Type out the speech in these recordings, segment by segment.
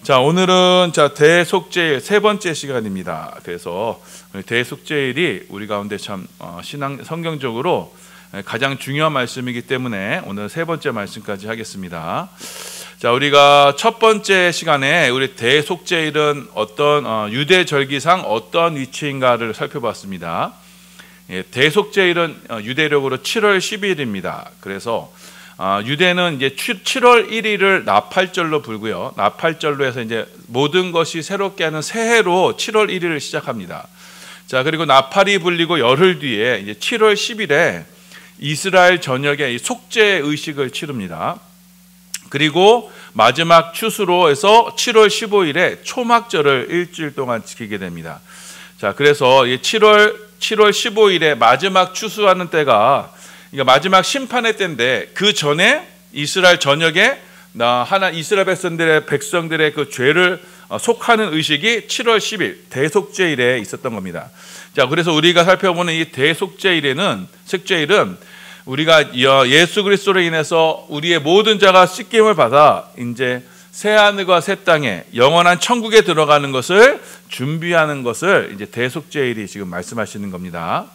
자, 오늘은 대속죄일 세 번째 시간입니다. 그래서 대속죄일이 우리 가운데 참 신앙 성경적으로 가장 중요한 말씀이기 때문에 오늘 세 번째 말씀까지 하겠습니다. 자, 우리가 첫 번째 시간에 우리 대속죄일은 어떤 유대 절기상 어떤 위치인가를 살펴봤습니다. 대속죄일은 유대력으로 7월 10일입니다. 그래서 유대는 이제 7월 1일을 나팔절로 불고요. 나팔절로 해서 이제 모든 것이 새롭게 하는 새해로 7월 1일을 시작합니다. 자, 그리고 나팔이 불리고 열흘 뒤에 이제 7월 10일에 이스라엘 전역에 속죄 의식을 치릅니다. 그리고 마지막 추수로 해서 7월 15일에 초막절을 일주일 동안 지키게 됩니다. 자, 그래서 7월 15일에 마지막 추수하는 때가 그러니까 마지막 심판의 때인데, 그 전에 이스라엘 전역에 이스라엘 백성들의 그 죄를 속하는 의식이 7월 10일 대속죄일에 있었던 겁니다. 자, 그래서 우리가 살펴보는 이 대속죄일은 우리가 예수 그리스도로 인해서 우리의 모든 죄가 씻김을 받아 이제 새 하늘과 새 땅에 영원한 천국에 들어가는 것을 준비하는 것을 이제 대속죄일이 지금 말씀하시는 겁니다.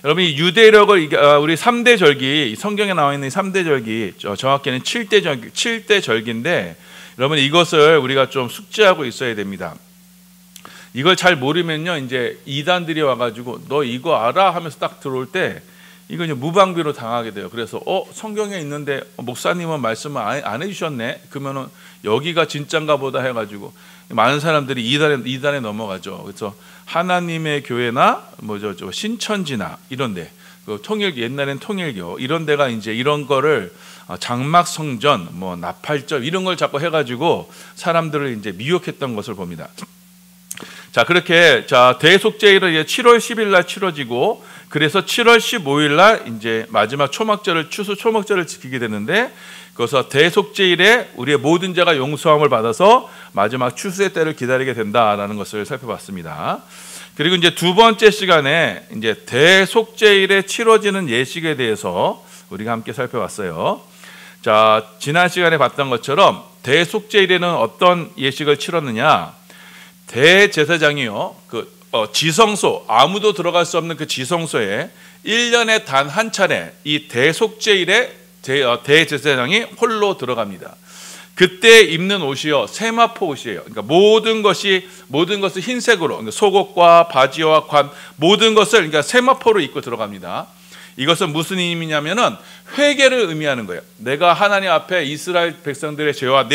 여러분, 이 유대력을 우리 3대 절기, 성경에 나와 있는 3대 절기, 정확히는 7대 절기인데, 여러분 이것을 우리가 좀 숙지하고 있어야 됩니다. 이걸 잘 모르면요, 이제 이단들이 와가지고 너 이거 알아? 하면서 딱 들어올 때 이거 이제 무방비로 당하게 돼요. 그래서 성경에 있는데 목사님은 말씀을 안 해주셨네. 그러면은 여기가 진짠가 보다 해가지고 많은 사람들이 이단에 넘어가죠. 그래서 하나님의 교회나 신천지나 이런데, 옛날엔 통일교 이런 데가 이제 이런 거를 장막 성전, 나팔절 이런 걸 자꾸 해가지고 사람들을 이제 미혹했던 것을 봅니다. 자, 그렇게 대속죄일은 이제 7월 10일 날 치러지고, 그래서 7월 15일 날 이제 마지막 추수 초막절을 지키게 되는데, 그래서 대속죄일에 우리의 모든 죄가 용서함을 받아서 마지막 추수의 때를 기다리게 된다라는 것을 살펴봤습니다. 그리고 이제 두 번째 시간에 이제 대속죄일에 치러지는 예식에 대해서 우리가 함께 살펴봤어요. 자, 지난 시간에 봤던 것처럼 대속죄일에는 어떤 예식을 치렀느냐? 대제사장이요, 지성소, 아무도 들어갈 수 없는 그 지성소에 1년에 단 한 차례 이 대속죄일에 대제사장이 홀로 들어갑니다. 그때 입는 옷이요, 세마포 옷이에요. 그러니까 모든 것을 흰색으로, 그러니까 속옷과 바지와 관, 모든 것을 그러니까 세마포로 입고 들어갑니다. 이것은 무슨 의미냐면은 회개를 의미하는 거예요. 내가 하나님 앞에 이스라엘 백성들의 죄와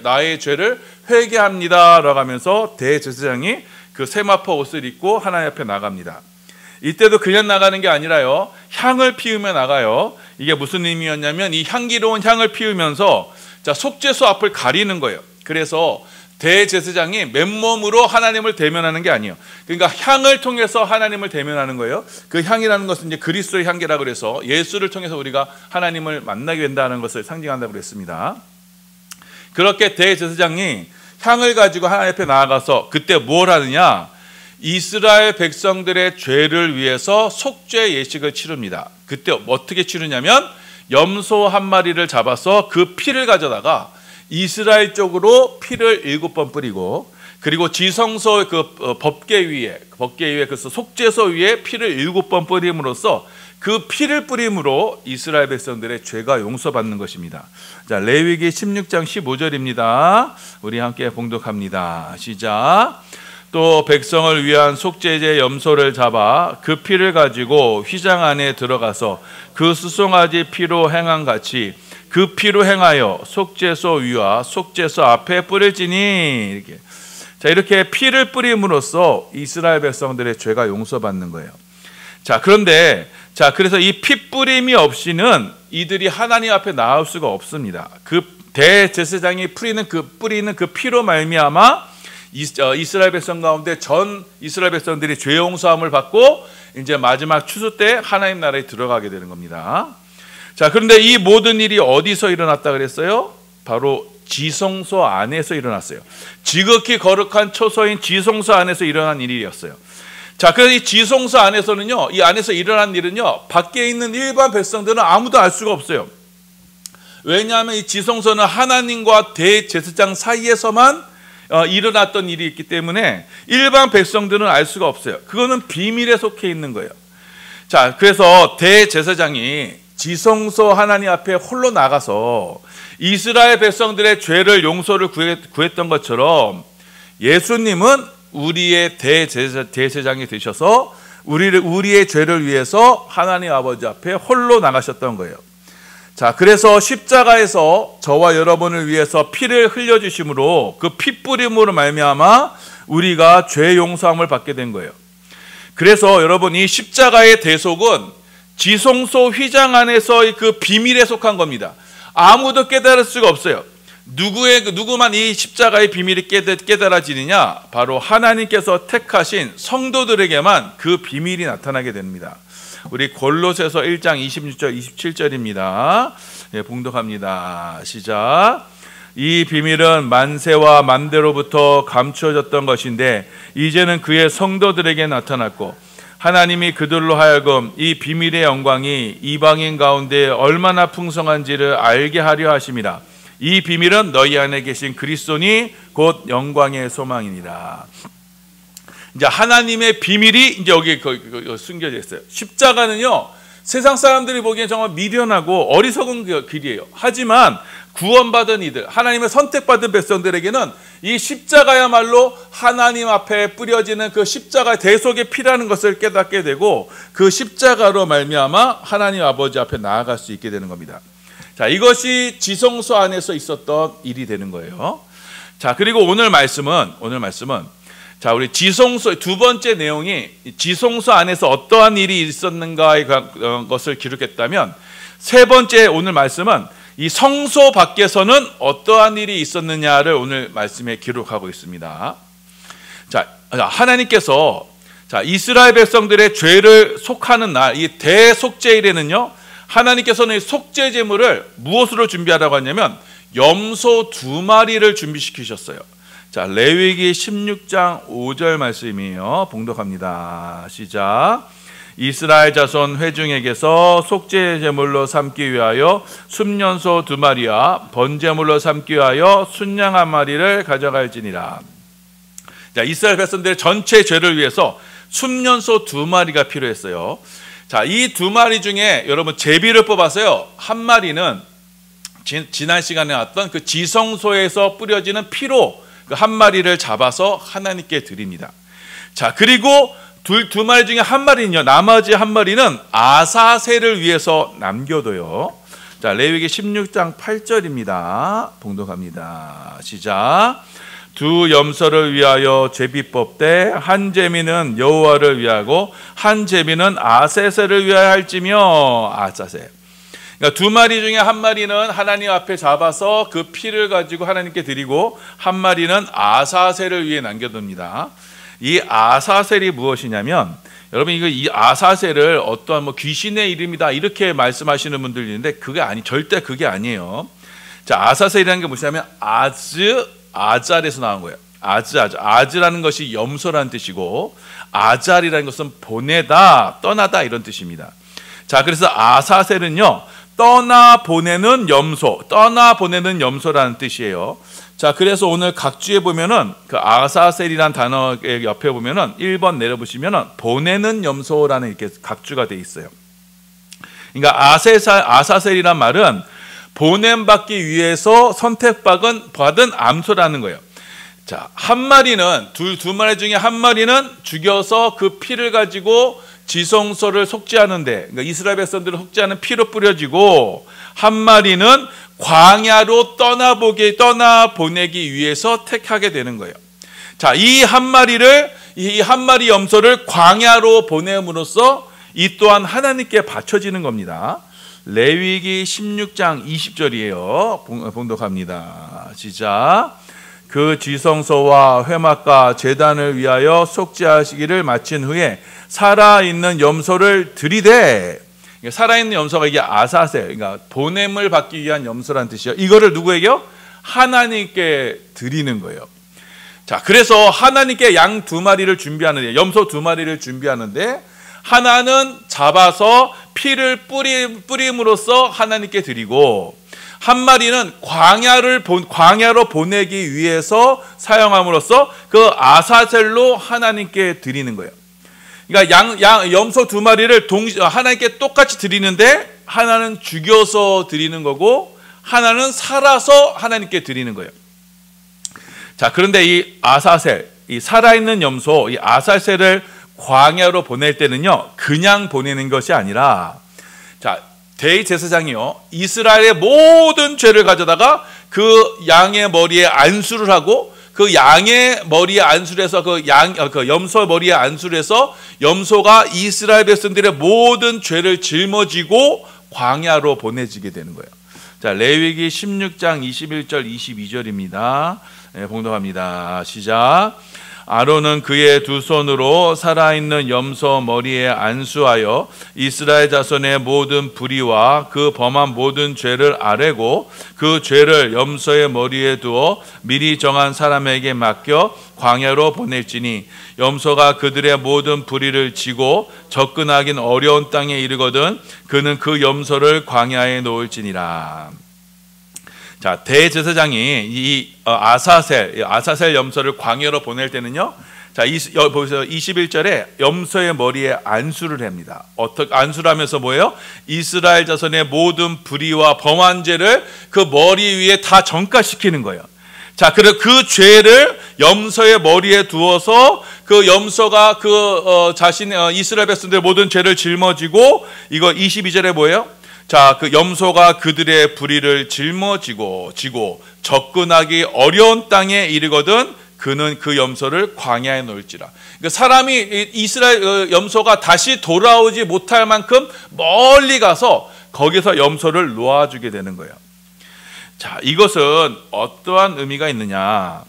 나의 죄를 회개합니다라고 하면서 대제사장이 그 세마포 옷을 입고 하나님 앞에 나갑니다. 이때도 그냥 나가는 게 아니라요, 향을 피우며 나가요. 이게 무슨 의미였냐면 이 향기로운 향을 피우면서 속죄소 앞을 가리는 거예요. 그래서 대제사장이 맨몸으로 하나님을 대면하는 게 아니에요. 그러니까 향을 통해서 하나님을 대면하는 거예요. 그 향이라는 것은 이제 그리스도의 향기라 그래서 예수를 통해서 우리가 하나님을 만나게 된다는 것을 상징한다고 그랬습니다. 그렇게 대제사장이 향을 가지고 하나님 앞에 나아가서 그때 뭘 하느냐? 이스라엘 백성들의 죄를 위해서 속죄 예식을 치릅니다. 그때 어떻게 치르냐면 염소 한 마리를 잡아서 그 피를 가져다가 이스라엘 쪽으로 피를 7번 뿌리고, 그리고 지성소 법궤 위에 그래서 속죄소 위에 피를 7번 뿌림으로써 그 피를 뿌림으로 이스라엘 백성들의 죄가 용서받는 것입니다. 자, 레위기 16장 15절입니다. 우리 함께 봉독합니다. 시작. 또 백성을 위한 속죄제 염소를 잡아 그 피를 가지고 휘장 안에 들어가서 그 수송아지 피로 행한 같이 그 피로 행하여 속죄소 위와 속죄소 앞에 뿌릴지니. 이렇게 피를 뿌림으로써 이스라엘 백성들의 죄가 용서받는 거예요. 자, 그런데 그래서 이 피 뿌림이 없이는 이들이 하나님 앞에 나올 수가 없습니다. 그 대제사장이 뿌리는 그 피로 말미암아 이스라엘 백성 가운데 전 이스라엘 백성들이 죄 용서함을 받고 이제 마지막 추수 때 하나님 나라에 들어가게 되는 겁니다. 자, 그런데 이 모든 일이 어디서 일어났다 그랬어요? 바로 지성소 안에서 일어났어요. 지극히 거룩한 초소인 지성소 안에서 일어난 일이었어요. 자, 그래서 이 지성소 안에서는요, 이 안에서 일어난 일은요, 밖에 있는 일반 백성들은 아무도 알 수가 없어요. 왜냐하면 이 지성소는 하나님과 대제사장 사이에서만 일어났던 일이 있기 때문에 일반 백성들은 알 수가 없어요. 그거는 비밀에 속해 있는 거예요. 자, 그래서 대제사장이 지성소 하나님 앞에 홀로 나가서 이스라엘 백성들의 죄를 용서를 구했던 것처럼 예수님은 우리의 대제사장이 되셔서 우리의 죄를 위해서 하나님 아버지 앞에 홀로 나가셨던 거예요. 자, 그래서 십자가에서 저와 여러분을 위해서 피를 흘려주심으로 그 피 뿌림으로 말미암아 우리가 죄 용서함을 받게 된 거예요. 그래서 여러분, 이 십자가의 대속은 지성소 휘장 안에서의 그 비밀에 속한 겁니다. 아무도 깨달을 수가 없어요. 누구만 이 십자가의 비밀이 깨달아지느냐? 바로 하나님께서 택하신 성도들에게만 그 비밀이 나타나게 됩니다. 우리 골로새서 1장 26절 27절입니다. 예, 봉독합니다. 시작. 이 비밀은 만세와 만대로부터 감추어졌던 것인데 이제는 그의 성도들에게 나타났고 하나님이 그들로 하여금 이 비밀의 영광이 이방인 가운데 얼마나 풍성한지를 알게 하려 하심이라. 이 비밀은 너희 안에 계신 그리스도니 곧 영광의 소망이니라. 이제 하나님의 비밀이 이제 여기 숨겨져 있어요. 십자가는요, 세상 사람들이 보기엔 정말 미련하고 어리석은 길이에요. 하지만 구원받은 이들, 하나님의 선택받은 백성들에게는 이 십자가야말로 하나님 앞에 뿌려지는 그 십자가 대속의 피라는 것을 깨닫게 되고 그 십자가로 말미암아 하나님 아버지 앞에 나아갈 수 있게 되는 겁니다. 자, 이것이 지성소 안에서 있었던 일이 되는 거예요. 자, 그리고 오늘 말씀은 자, 우리 지성소 두 번째 내용이 지성소 안에서 어떠한 일이 있었는가의 것을 기록했다면, 세 번째 오늘 말씀은 이 성소 밖에서는 어떠한 일이 있었느냐를 오늘 말씀에 기록하고 있습니다. 자, 하나님께서 이스라엘 백성들의 죄를 속하는 날, 이 대속죄일에는요, 하나님께서는 속죄 제물을 무엇으로 준비하라고 하냐면 염소 2마리를 준비시키셨어요. 자, 레위기 16장 5절 말씀이에요. 봉독합니다. 시작. 이스라엘 자손 회중에게서 속죄 제물로 삼기 위하여 순년소 2마리와 번제물로 삼기 위하여 순양 1마리를 가져갈지니라. 자, 이스라엘 백성들의 전체 죄를 위해서 순년소 2마리가 필요했어요. 자, 이 2마리 중에 여러분 제비를 뽑아서요, 1마리는 지난 시간에 왔던 그 지성소에서 뿌려지는 피로 그 1마리를 잡아서 하나님께 드립니다. 자, 그리고 2마리 중에 1마리는요, 나머지 1마리는 아사셀을 위해서 남겨둬요. 자, 레위기 16장 8절입니다. 봉독합니다. 시작. 2 염소를 위하여 제비 뽑되 한 제비는 여호와를 위하고 한 제비는 아사셀을 위하여 할지며. 아사셀. 그러니까 2마리 중에 1마리는 하나님 앞에 잡아서 그 피를 가지고 하나님께 드리고 1마리는 아사셀을 위해 남겨둡니다. 이 아사셀이 무엇이냐면, 여러분, 이 아사셀을 어떠한 귀신의 이름이다 이렇게 말씀하시는 분들이 있는데 절대 그게 아니에요. 자, 아사셀이라는 게 무엇이냐면 아잘에서 나온 거예요. 아즈라는 것이 염소라는 뜻이고 아잘이라는 것은 보내다, 떠나다 이런 뜻입니다. 자, 그래서 아사셀은요, 떠나보내는 염소라는 뜻이에요. 자, 그래서 오늘 각주에 보면은 그 아사셀이란 단어 옆에 보면은 1번 내려보시면은 보내는 염소라는 이렇게 각주가 돼 있어요. 그러니까 아사셀이란 말은 보냄받기 위해서 선택받은 암소라는 거예요. 자, 1마리는 두 마리 중에 1마리는 죽여서 그 피를 가지고 지성소를 속죄하는데, 그러니까 이스라엘 백성들을 속죄하는 피로 뿌려지고, 1마리는 광야로 떠나보내기 위해서 택하게 되는 거예요. 자, 이 1마리 염소를 광야로 보냄으로써 이 또한 하나님께 바쳐지는 겁니다. 레위기 16장 20절이에요. 봉독합니다. 시작. 그 지성소와 회막과 제단을 위하여 속죄하시기를 마친 후에 살아있는 염소를 들이되, 살아있는 염소가 이게 아사셀, 그러니까 보냄을 받기 위한 염소라는 뜻이에요. 이거를 누구에게요? 하나님께 드리는 거예요. 자, 그래서 하나님께 양 2마리를 준비하는데, 염소 2마리를 준비하는데, 하나는 잡아서 피를 뿌림으로써 하나님께 드리고, 한 마리는 광야로 보내기 위해서 사용함으로써 그 아사셀로 하나님께 드리는 거예요. 그러니까 염소 2마리를 하나님께 똑같이 드리는데 하나는 죽여서 드리는 거고 하나는 살아서 하나님께 드리는 거예요. 자, 그런데 이 아사셀, 이 살아있는 염소, 이 아사셀을 광야로 보낼 때는요, 그냥 보내는 것이 아니라, 자, 대제사장이요, 이스라엘의 모든 죄를 가져다가 그 양의 머리에 안수를 하고, 그 양의 머리에 안수해서 그 염소 머리에 안수해서 염소가 이스라엘 백성들의 모든 죄를 짊어지고 광야로 보내지게 되는 거예요. 자, 레위기 16장 21절 22절입니다. 네, 봉독합니다. 시작. 아론은 그의 두 손으로 살아있는 염소 머리에 안수하여 이스라엘 자손의 모든 불의와 그 범한 모든 죄를 아뢰고 그 죄를 염소의 머리에 두어 미리 정한 사람에게 맡겨 광야로 보낼지니 염소가 그들의 모든 불의를 지고 접근하긴 어려운 땅에 이르거든 그는 그 염소를 광야에 놓을지니라. 자, 대제사장이 이 아사셀 염소를 광야로 보낼 때는요, 자, 보세요. 21절에 염소의 머리에 안수를 합니다. 어떻게 안수를 하면서 뭐예요? 이스라엘 자손의 모든 불의와 범한 죄를 그 머리 위에 다 전가시키는 거예요. 자, 그래서 그 죄를 염소의 머리에 두어서 그 염소가 이스라엘 백성들의 모든 죄를 짊어지고, 이거 22절에 뭐예요? 자, 그 염소가 그들의 불의를 짊어지고 접근하기 어려운 땅에 이르거든 그는 그 염소를 광야에 놓을지라. 그러니까 사람이 이스라엘 염소가 다시 돌아오지 못할 만큼 멀리 가서 거기서 염소를 놓아주게 되는 거예요. 자, 이것은 어떠한 의미가 있느냐?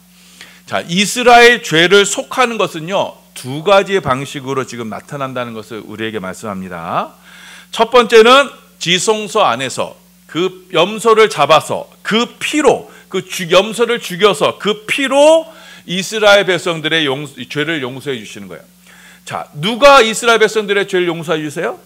자, 이스라엘 죄를 속하는 것은요, 두 가지의 방식으로 지금 나타난다는 것을 우리에게 말씀합니다. 첫 번째는 지성소 안에서 그 염소를 잡아서 그 피로, 염소를 죽여서 그 피로 이스라엘 백성들의 죄를 용서해 주시는 거예요. 자, 누가 이스라엘 백성들의 죄를 용서해 주세요?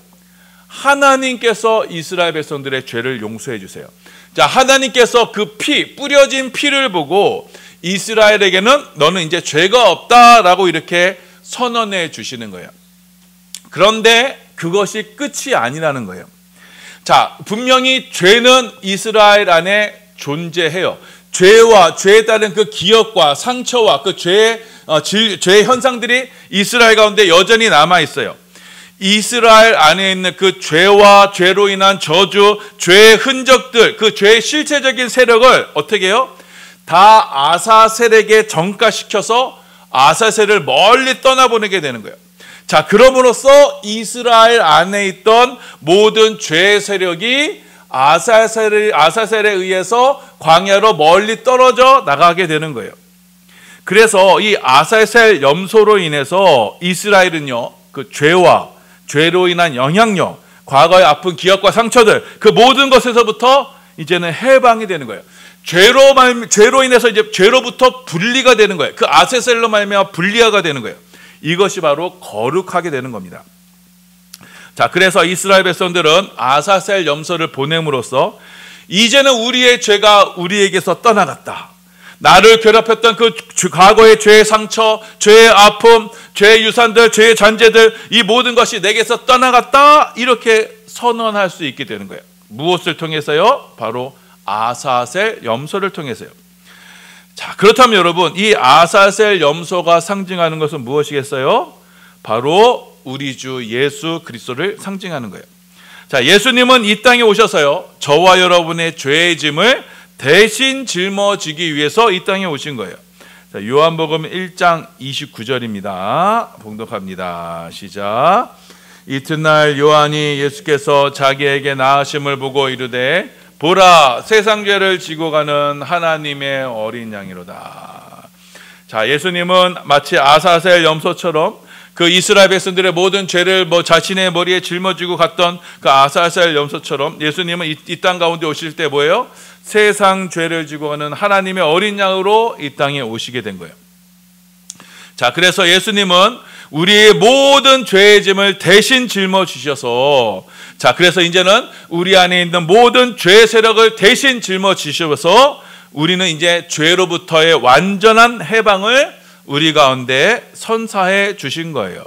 하나님께서 이스라엘 백성들의 죄를 용서해 주세요. 자, 하나님께서 그 뿌려진 피를 보고 이스라엘에게는 너는 이제 죄가 없다라고 이렇게 선언해 주시는 거예요. 그런데 그것이 끝이 아니라는 거예요. 자, 분명히 죄는 이스라엘 안에 존재해요. 죄와 죄에 따른 그 기억과 상처와 그 죄의 현상들이 이스라엘 가운데 여전히 남아 있어요. 이스라엘 안에 있는 그 죄와 죄로 인한 저주, 죄의 흔적들, 그 죄의 실체적인 세력을 어떻게 해요? 다 아사셀에게 전가시켜서 아사셀을 멀리 떠나보내게 되는 거예요. 자, 그럼으로써 이스라엘 안에 있던 모든 죄의 세력이 아사셀에 의해서 광야로 멀리 떨어져 나가게 되는 거예요. 그래서 이 아사셀 염소로 인해서 이스라엘은요, 그 죄와 죄로 인한 영향력, 과거의 아픈 기억과 상처들, 그 모든 것에서부터 이제는 해방이 되는 거예요. 죄로 인해서 이제 죄로부터 분리가 되는 거예요. 그 아사셀로 말미암아 분리가 되는 거예요. 이것이 바로 거룩하게 되는 겁니다. 자, 그래서 이스라엘 백성들은 아사셀 염소를 보냄으로써 이제는 우리의 죄가 우리에게서 떠나갔다. 나를 괴롭혔던 그 과거의 죄의 상처, 죄의 아픔, 죄의 유산들, 죄의 잔재들, 이 모든 것이 내게서 떠나갔다. 이렇게 선언할 수 있게 되는 거예요. 무엇을 통해서요? 바로 아사셀 염소를 통해서요. 자, 그렇다면 여러분, 이 아사셀 염소가 상징하는 것은 무엇이겠어요? 바로 우리 주 예수 그리스도를 상징하는 거예요. 자, 예수님은 이 땅에 오셔서요, 저와 여러분의 죄의 짐을 대신 짊어지기 위해서 이 땅에 오신 거예요. 자, 요한복음 1장 29절입니다. 봉독합니다. 시작. 이튿날 요한이 예수께서 자기에게 나으심을 보고 이르되 보라, 세상 죄를 지고 가는 하나님의 어린 양이로다. 자, 예수님은 마치 아사셀 염소처럼 그 이스라엘 백성들의 모든 죄를 자신의 머리에 짊어지고 갔던 그 아사셀 염소처럼 예수님은 이 땅 가운데 오실 때 뭐예요? 세상 죄를 지고 가는 하나님의 어린 양으로 이 땅에 오시게 된 거예요. 자, 그래서 예수님은 우리의 모든 죄의 짐을 대신 짊어지셔서, 자, 그래서 이제는 우리 안에 있는 모든 죄의 세력을 대신 짊어지셔서 우리는 이제 죄로부터의 완전한 해방을 우리 가운데 선사해 주신 거예요.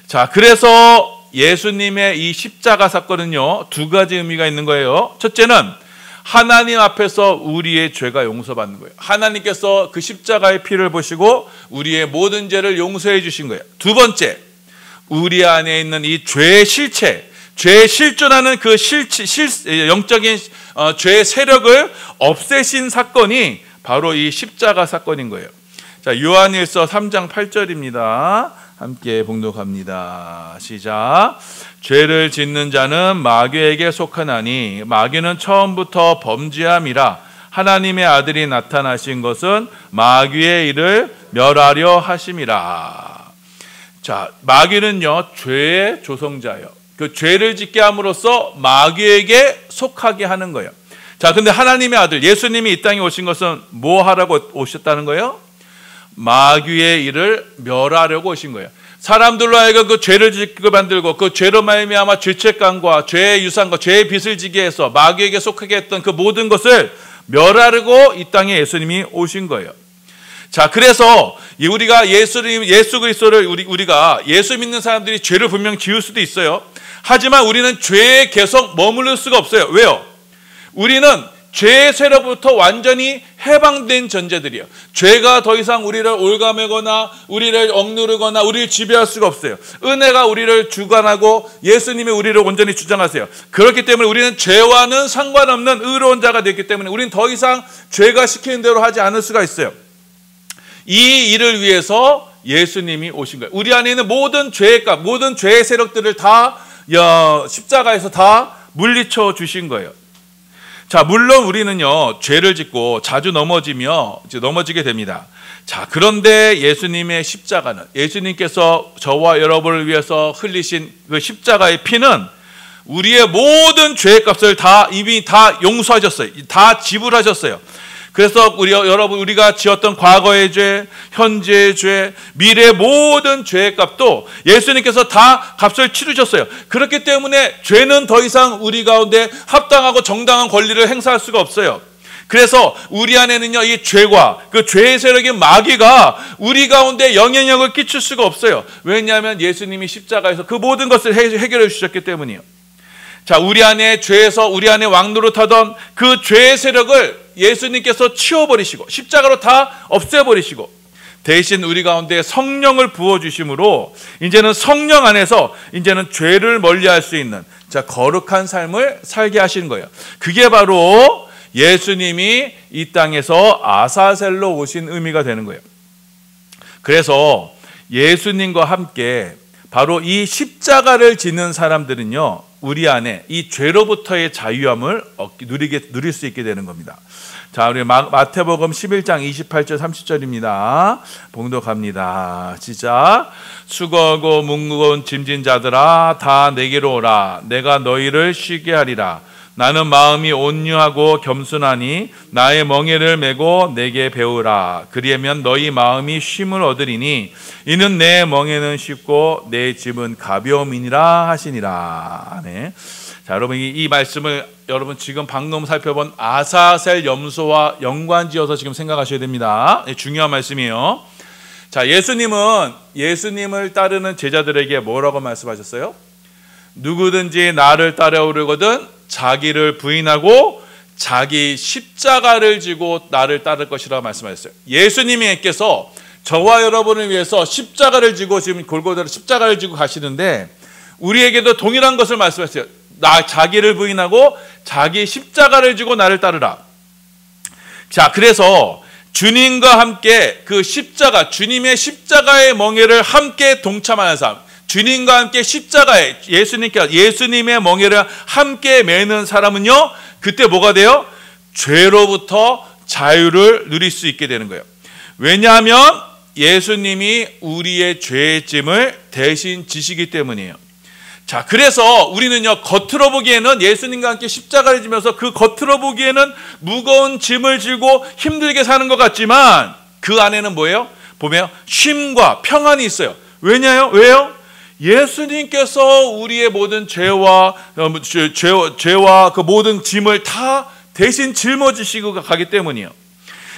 자, 그래서 예수님의 이 십자가 사건은요, 두 가지 의미가 있는 거예요. 첫째는 하나님 앞에서 우리의 죄가 용서받는 거예요. 하나님께서 그 십자가의 피를 보시고 우리의 모든 죄를 용서해 주신 거예요. 두 번째, 우리 안에 있는 이 죄의 실체, 죄에 실존하는 그 영적인 죄의 세력을 없애신 사건이 바로 이 십자가 사건인 거예요. 자, 요한일서 3장 8절입니다. 함께 봉독합니다. 시작. 죄를 짓는 자는 마귀에게 속하나니 마귀는 처음부터 범죄함이라. 하나님의 아들이 나타나신 것은 마귀의 일을 멸하려 하심이라. 자, 마귀는요, 죄의 조성자예요. 그 죄를 짓게 함으로써 마귀에게 속하게 하는 거예요. 자, 근데 하나님의 아들 예수님이 이 땅에 오신 것은 뭐 하라고 오셨다는 거예요? 마귀의 일을 멸하려고 오신 거예요. 사람들로 하여금 그 죄를 짓게 만들고 그 죄로 말미암아 죄책감과 죄의 유산과 죄의 빚을 지게 해서 마귀에게 속하게 했던 그 모든 것을 멸하려고 이 땅에 예수님이 오신 거예요. 자, 그래서 우리가 예수 그리스도를 우리가 예수 믿는 사람들이 죄를 분명 지을 수도 있어요. 하지만 우리는 죄에 계속 머무를 수가 없어요. 왜요? 우리는 죄의 세력부터 완전히 해방된 존재들이에요. 죄가 더 이상 우리를 올가매거나 우리를 억누르거나 우리를 지배할 수가 없어요. 은혜가 우리를 주관하고 예수님이 우리를 온전히 주장하세요. 그렇기 때문에 우리는 죄와는 상관없는 의로운 자가 됐기 때문에 우리는 더 이상 죄가 시키는 대로 하지 않을 수가 있어요. 이 일을 위해서 예수님이 오신 거예요. 우리 안에 있는 모든 죄의 값, 모든 죄의 세력들을 다 십자가에서 다 물리쳐 주신 거예요. 자, 물론 우리는요, 죄를 짓고 자주 넘어지게 됩니다. 자, 그런데 예수님의 십자가는, 예수님께서 저와 여러분을 위해서 흘리신 그 십자가의 피는 우리의 모든 죄의 값을 이미 다 용서하셨어요. 다 지불하셨어요. 그래서 우리가 지었던 과거의 죄, 현재의 죄, 미래의 모든 죄의 값도 예수님께서 다 값을 치르셨어요. 그렇기 때문에 죄는 더 이상 우리 가운데 합당하고 정당한 권리를 행사할 수가 없어요. 그래서 우리 안에는요, 이 죄과 그 죄의 세력인 마귀가 우리 가운데 영향력을 끼칠 수가 없어요. 왜냐하면 예수님이 십자가에서 그 모든 것을 해결해 주셨기 때문이에요. 자, 우리 안에 죄에서 우리 안에 왕노릇하던 그 죄의 세력을 예수님께서 치워버리시고 십자가로 다 없애버리시고 대신 우리 가운데 성령을 부어주심으로 이제는 성령 안에서 이제는 죄를 멀리할 수 있는, 자, 거룩한 삶을 살게 하시는 거예요. 그게 바로 예수님이 이 땅에서 아사셀로 오신 의미가 되는 거예요. 그래서 예수님과 함께 바로 이 십자가를 지는 사람들은요, 우리 안에 이 죄로부터의 자유함을 누릴 수 있게 되는 겁니다. 자, 우리 마태복음 11장 28절 30절입니다. 봉독합니다. 시작. 수고하고 무거운 짐진 자들아, 다 내게로 오라. 내가 너희를 쉬게 하리라. 나는 마음이 온유하고 겸손하니 나의 멍에를 메고 내게 배우라. 그리하면 너희 마음이 쉼을 얻으리니 이는 내 멍에는 쉽고 내 짐은 가벼움이니라 하시니라. 네. 자, 여러분 이 말씀을 여러분 지금 방금 살펴본 아사셀 염소와 연관지어서 지금 생각하셔야 됩니다. 중요한 말씀이에요. 자, 예수님을 따르는 제자들에게 뭐라고 말씀하셨어요? 누구든지 나를 따라오려거든 자기를 부인하고 자기 십자가를 지고 나를 따를 것이라고 말씀하셨어요. 예수님께서 저와 여러분을 위해서 십자가를 지고 지금 골고다로 십자가를 지고 가시는데 우리에게도 동일한 것을 말씀하셨어요. 자기를 부인하고 자기 십자가를 지고 나를 따르라. 자, 그래서 주님과 함께 그 십자가, 주님의 십자가의 멍에를 함께 동참하는 삶, 주님과 함께 십자가에 예수님의 멍에를 함께 매는 사람은요, 그때 뭐가 돼요? 죄로부터 자유를 누릴 수 있게 되는 거예요. 왜냐하면 예수님이 우리의 죄의 짐을 대신 지시기 때문이에요. 자, 그래서 우리는요, 겉으로 보기에는 예수님과 함께 십자가를 지면서 그 겉으로 보기에는 무거운 짐을 지고 힘들게 사는 것 같지만 그 안에는 뭐예요? 보면 쉼과 평안이 있어요. 왜요? 예수님께서 우리의 모든 죄와 그 모든 짐을 다 대신 짊어지시고 가기 때문이에요.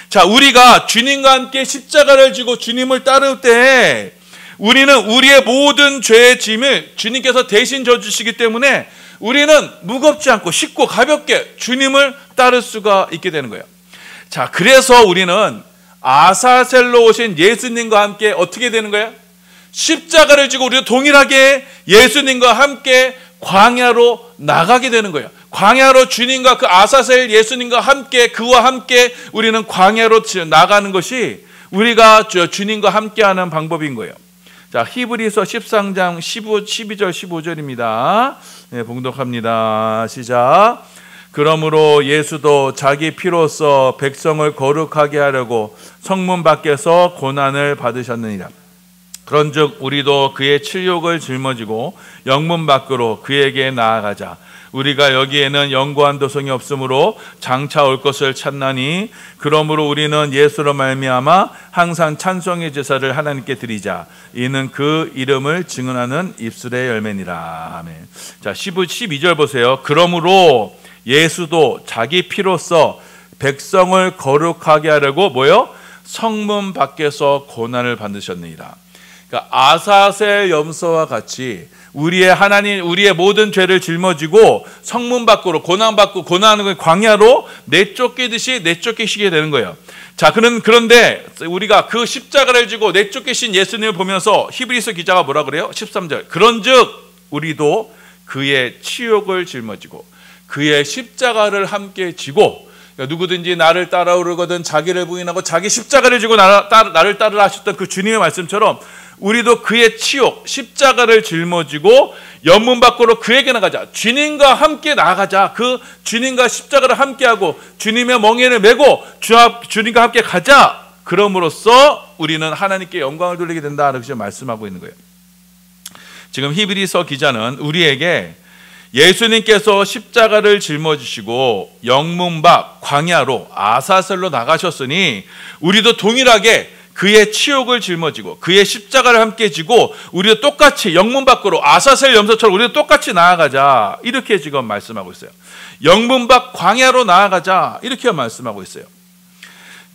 자, 우리가 주님과 함께 십자가를 지고 주님을 따를 때 우리는 우리의 모든 죄의 짐을 주님께서 대신 져주시기 때문에 우리는 무겁지 않고 쉽고 가볍게 주님을 따를 수가 있게 되는 거예요. 자, 그래서 우리는 아사셀로 오신 예수님과 함께 어떻게 되는 거예요? 십자가를 지고 우리도 동일하게 예수님과 함께 광야로 나가게 되는 거예요. 광야로 주님과 그 아사셀 예수님과 함께, 그와 함께 우리는 광야로 나가는 것이 우리가 주님과 함께하는 방법인 거예요. 자, 히브리서 13장 12절 15절입니다. 네, 봉독합니다. 시작. 그러므로 예수도 자기 피로써 백성을 거룩하게 하려고 성문 밖에서 고난을 받으셨느니라. 그런즉 우리도 그의 칠욕을 짊어지고 영문 밖으로 그에게 나아가자. 우리가 여기에는 영구한 도성이 없으므로 장차 올 것을 찾나니 그러므로 우리는 예수로 말미암아 항상 찬송의 제사를 하나님께 드리자. 이는 그 이름을 증언하는 입술의 열매니라. 아멘. 자, 12절 보세요. 그러므로 예수도 자기 피로써 백성을 거룩하게 하려고 뭐요? 성문 밖에서 고난을 받으셨느니라. 그러니까 아사셀 염소와 같이 우리의 모든 죄를 짊어지고 성문 밖으로 고난받고 고난하는 광야로 내쫓기듯이 내쫓기시게 되는 거예요. 자, 그런데 우리가 그 십자가를 지고 내쫓기신 예수님을 보면서 히브리서 기자가 뭐라 그래요? 13절. 그런즉 우리도 그의 치욕을 짊어지고 그의 십자가를 함께 지고, 그러니까 누구든지 나를 따라오려거든 자기를 부인하고 자기 십자가를 지고 나를 따르라 하셨던 그 주님의 말씀처럼 우리도 그의 치욕, 십자가를 짊어지고 연문 밖으로 그에게 나가자. 주님과 함께 나가자. 그 주님과 십자가를 함께하고 주님의 멍에를 메고 주님과 함께 가자. 그럼으로써 우리는 하나님께 영광을 돌리게 된다. 이렇게 말씀하고 있는 거예요. 지금 히브리서 기자는 우리에게 예수님께서 십자가를 짊어지시고 영문 밖 광야로 아사셀로 나가셨으니 우리도 동일하게 그의 치욕을 짊어지고 그의 십자가를 함께 지고 우리도 똑같이 영문 밖으로 아사셀 염소처럼 우리도 똑같이 나아가자. 이렇게 지금 말씀하고 있어요. 영문 밖 광야로 나아가자. 이렇게 말씀하고 있어요.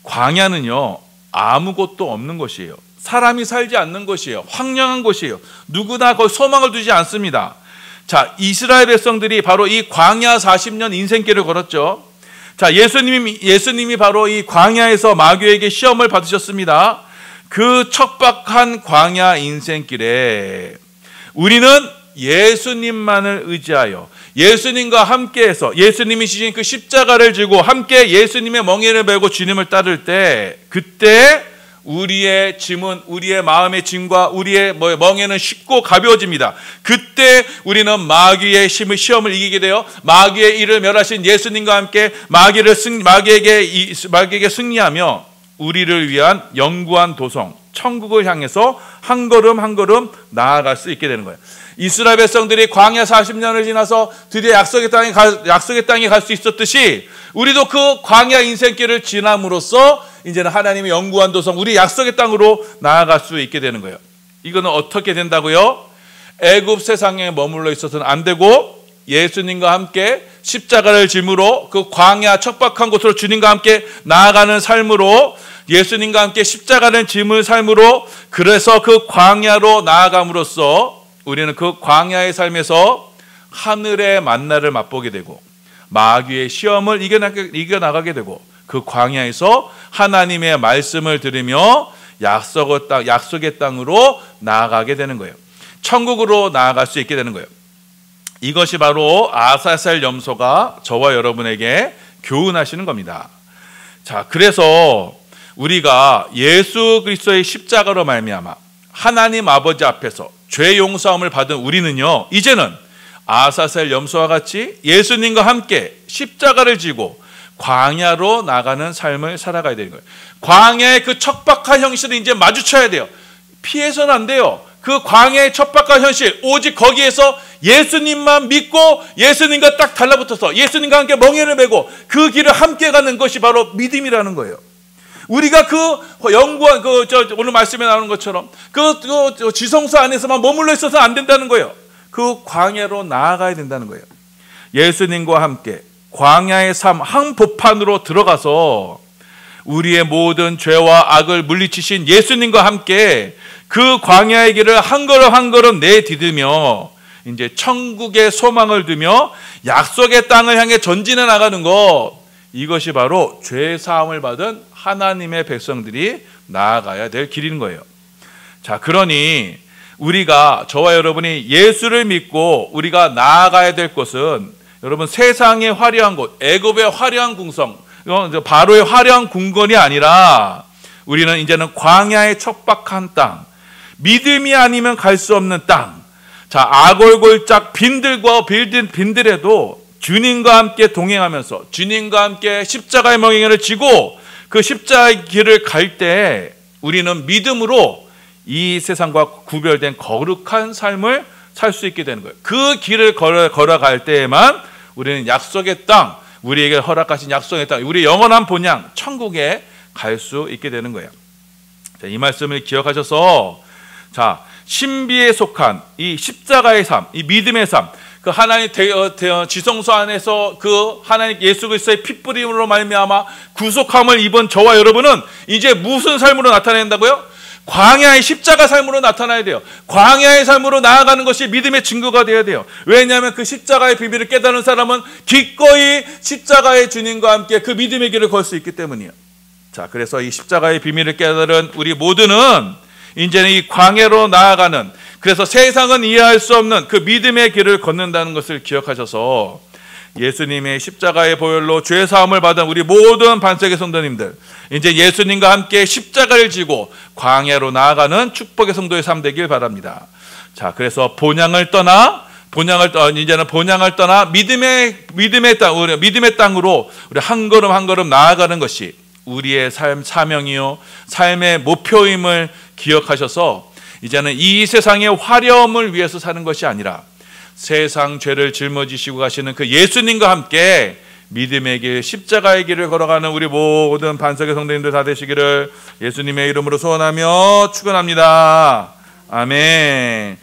광야는요, 아무것도 없는 곳이에요. 사람이 살지 않는 곳이에요. 황량한 곳이에요. 누구나 거기 소망을 두지 않습니다. 자, 이스라엘 백성들이 바로 이 광야 40년 인생길을 걸었죠. 자, 예수님이 바로 이 광야에서 마귀에게 시험을 받으셨습니다. 그 척박한 광야 인생길에 우리는 예수님만을 의지하여 예수님과 함께해서 예수님이 지신 그 십자가를 지고 함께 예수님의 멍에를 메고 주님을 따를 때, 그때 우리의 짐은, 우리의 마음의 짐과 우리의 멍에는 쉽고 가벼워집니다. 그때 우리는 마귀의 시험을 이기게 되어 마귀의 일을 멸하신 예수님과 함께 마귀에게 승리하며 우리를 위한 영구한 도성, 천국을 향해서 한 걸음 한 걸음 나아갈 수 있게 되는 거예요. 이스라엘 백성들이 광야 40년을 지나서 드디어 약속의 땅에 갈 수 있었듯이 우리도 그 광야 인생길을 지남으로써 이제는 하나님의 영구한 도성, 우리 약속의 땅으로 나아갈 수 있게 되는 거예요. 이거는 어떻게 된다고요? 애굽 세상에 머물러 있어서는 안 되고 예수님과 함께 십자가를 짐으로 그 광야 척박한 곳으로 주님과 함께 나아가는 삶으로, 예수님과 함께 십자가를 짐을 삶으로, 그래서 그 광야로 나아감으로써 우리는 그 광야의 삶에서 하늘의 만나를 맛보게 되고 마귀의 시험을 이겨나가게 되고 그 광야에서 하나님의 말씀을 들으며 약속의 땅으로 나아가게 되는 거예요. 천국으로 나아갈 수 있게 되는 거예요. 이것이 바로 아사셀 염소가 저와 여러분에게 교훈하시는 겁니다. 자, 그래서 우리가 예수 그리스도의 십자가로 말미암아 하나님 아버지 앞에서 죄 용서함을 받은 우리는요, 이제는 아사셀 염소와 같이 예수님과 함께 십자가를 지고 광야로 나가는 삶을 살아가야 되는 거예요. 광야의 그 척박한 현실을 이제 마주쳐야 돼요. 피해서는 안 돼요. 그 광야의 척박한 현실, 오직 거기에서 예수님만 믿고 예수님과 딱 달라붙어서 예수님과 함께 멍에를 메고 그 길을 함께 가는 것이 바로 믿음이라는 거예요. 우리가 그 영구한 오늘 말씀에 나오는 것처럼 그 지성소 안에서만 머물러 있어서 안 된다는 거예요. 그 광야로 나아가야 된다는 거예요. 예수님과 함께 광야의 삶 한복판으로 들어가서 우리의 모든 죄와 악을 물리치신 예수님과 함께 그 광야의 길을 한 걸음 한 걸음 내디디며 이제 천국의 소망을 두며 약속의 땅을 향해 전진해 나가는 것, 이것이 바로 죄 사함을 받은 하나님의 백성들이 나아가야 될 길인 거예요. 자, 그러니 우리가, 저와 여러분이 예수를 믿고 우리가 나아가야 될 곳은, 여러분, 세상의 화려한 곳, 애굽의 화려한 궁성, 바로의 화려한 궁궐이 아니라 우리는 이제는 광야의 척박한 땅, 믿음이 아니면 갈 수 없는 땅. 자, 아골골짝 빈들에도 주님과 함께 동행하면서 주님과 함께 십자가의 멍에를 지고 그 십자가의 길을 갈 때 우리는 믿음으로 이 세상과 구별된 거룩한 삶을 살 수 있게 되는 거예요. 그 길을 걸어갈 때에만 우리는 약속의 땅, 우리에게 허락하신 약속의 땅, 우리 영원한 본향 천국에 갈 수 있게 되는 거예요. 자, 이 말씀을 기억하셔서, 자, 신비에 속한 이 십자가의 삶, 이 믿음의 삶, 그 하나님 지성소 안에서 그 하나님 예수 그리스도의 핏부림으로 말미암아 구속함을 입은 저와 여러분은 이제 무슨 삶으로 나타낸다고요? 광야의 십자가 삶으로 나타나야 돼요. 광야의 삶으로 나아가는 것이 믿음의 증거가 되어야 돼요. 왜냐하면 그 십자가의 비밀을 깨닫는 사람은 기꺼이 십자가의 주님과 함께 그 믿음의 길을 걸 수 있기 때문이에요. 자, 그래서 이 십자가의 비밀을 깨달은 우리 모두는 이제는 이 광야로 나아가는, 그래서 세상은 이해할 수 없는 그 믿음의 길을 걷는다는 것을 기억하셔서 예수님의 십자가의 보혈로 죄 사함을 받은 우리 모든 반석의 성도님들, 이제 예수님과 함께 십자가를 지고 광야로 나아가는 축복의 성도의 삶 되길 바랍니다. 자, 그래서 이제는 본향을 떠나 믿음의 땅으로 우리 한 걸음 한 걸음 나아가는 것이 우리의 삶 사명이요 삶의 목표임을 기억하셔서 이제는 이 세상의 화려함을 위해서 사는 것이 아니라 세상 죄를 짊어지시고 가시는 그 예수님과 함께 믿음의 길, 십자가의 길을 걸어가는 우리 모든 반석의 성도님들 다 되시기를 예수님의 이름으로 소원하며 축원합니다. 아멘.